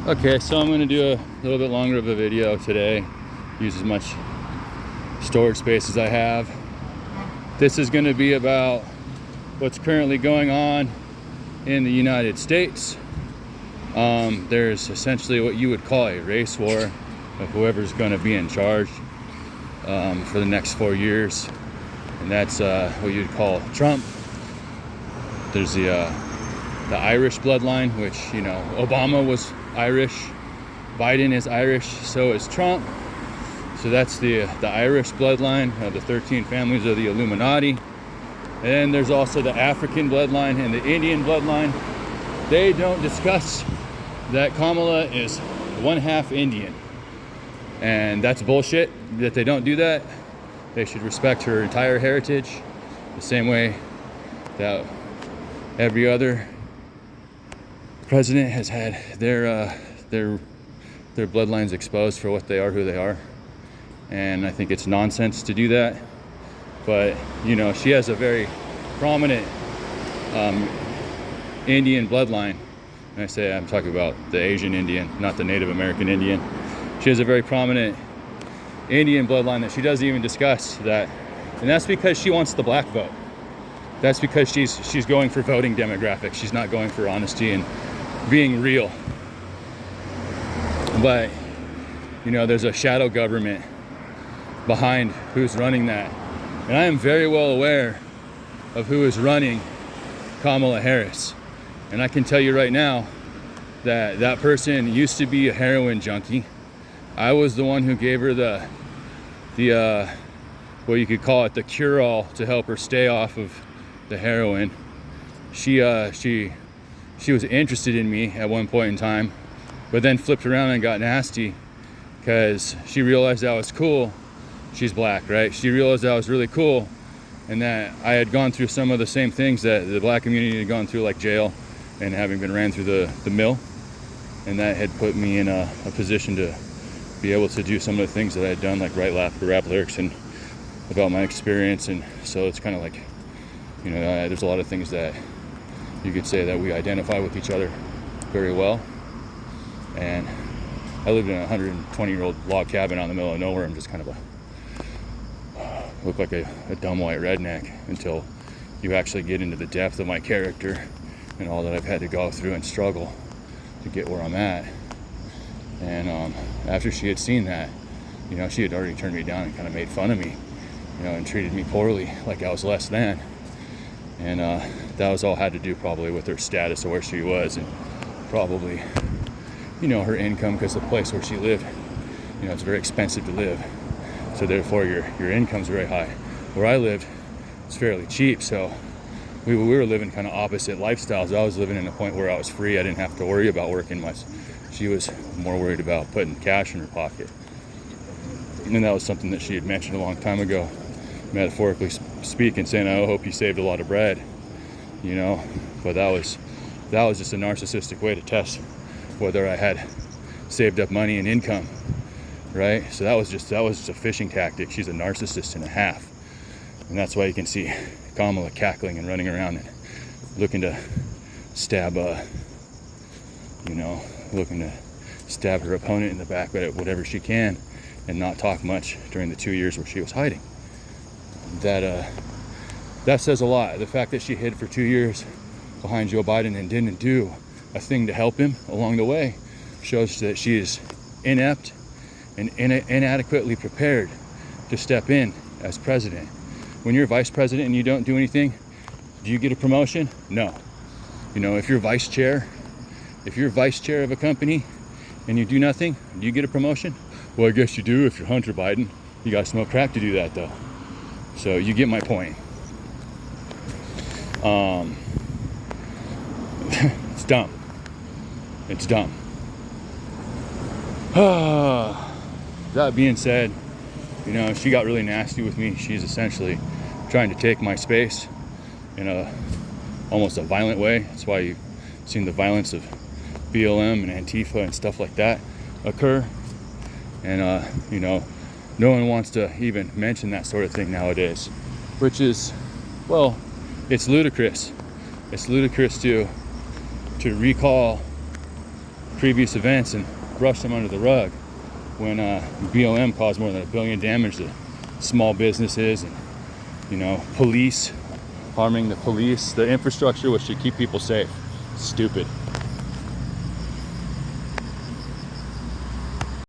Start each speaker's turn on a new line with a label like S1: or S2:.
S1: Okay, so I'm going to do a little bit longer of a video today. Use as much storage space as I have. This is going to be about what's currently going on in the United States. There's essentially what you would call a race war of whoever's going to be in charge for the next 4 years, and that's what you'd call Trump. There's the Irish bloodline, which, you know, Obama was Irish, Biden is Irish, so is Trump. So that's the Irish bloodline, the 13 families of the Illuminati. And there's also the African bloodline and the Indian bloodline. They don't discuss that Kamala is one half Indian, and that's bullshit that they don't do that. They should respect her entire heritage the same way that every other president has had their bloodlines exposed for what they are, who they are. And I think it's nonsense to do that. But, you know, she has a very prominent Indian bloodline. And I say I'm talking about the Asian Indian, not the Native American Indian. She has a very prominent Indian bloodline that she doesn't even discuss that. And that's because she wants the black vote. That's because she's going for voting demographics. She's not going for honesty and being real. But, you know, there's a shadow government behind who's running that. And I am very well aware of who is running Kamala Harris. And I can tell you right now that that person used to be a heroin junkie. I was the one who gave her the what you could call it, the cure-all to help her stay off of the heroin. She was interested in me at one point in time, but then flipped around and got nasty because she realized I was cool. She's black, right? She realized I was really cool and that I had gone through some of the same things that the black community had gone through, like jail and having been ran through the mill. And that had put me in a position to be able to do some of the things that I had done, like write rap lyrics and about my experience. And so it's kind of like, you know, there's a lot of things that you could say that we identify with each other very well. And I lived in a 120-year-old log cabin out in the middle of nowhere. I'm just kind of look like a dumb white redneck until you actually get into the depth of my character and all that I've had to go through and struggle to get where I'm at. And after she had seen that, you know, she had already turned me down and kind of made fun of me, you know, and treated me poorly, like I was less than. And that was all had to do probably with her status of where she was, and probably, you know, her income, because the place where she lived, you know, it's very expensive to live. So therefore your income's very high. Where I lived, it's fairly cheap. So we were living kind of opposite lifestyles. I was living in a point where I was free. I didn't have to worry about working much. She was more worried about putting cash in her pocket. And that was something that she had mentioned a long time ago, metaphorically speaking, saying, I hope you saved a lot of bread, you know. But that was just a narcissistic way to test whether I had saved up money and income, right? So that was just a fishing tactic. She's a narcissist and a half. And that's why you can see Kamala cackling and running around and looking to stab her opponent in the back at whatever she can, and not talk much during the 2 years where she was hiding. That says a lot. The fact that she hid for 2 years behind Joe Biden and didn't do a thing to help him along the way shows that she is inept and inadequately prepared to step in as president. When you're vice president and you don't do anything, do you get a promotion? No. You know, if you're vice chair of a company and you do nothing, do you get a promotion? Well, I guess you do if you're Hunter Biden. You gotta smoke crack to do that, though. So you get my point. It's dumb. It's dumb. That being said, you know, she got really nasty with me. She's essentially trying to take my space in almost a violent way. That's why you've seen the violence of BLM and Antifa and stuff like that occur. And you know, no one wants to even mention that sort of thing nowadays, which is, well, it's ludicrous. It's ludicrous to recall previous events and brush them under the rug when BLM caused more than $1 billion damage to small businesses and, you know, police, harming the police, the infrastructure which should keep people safe. Stupid.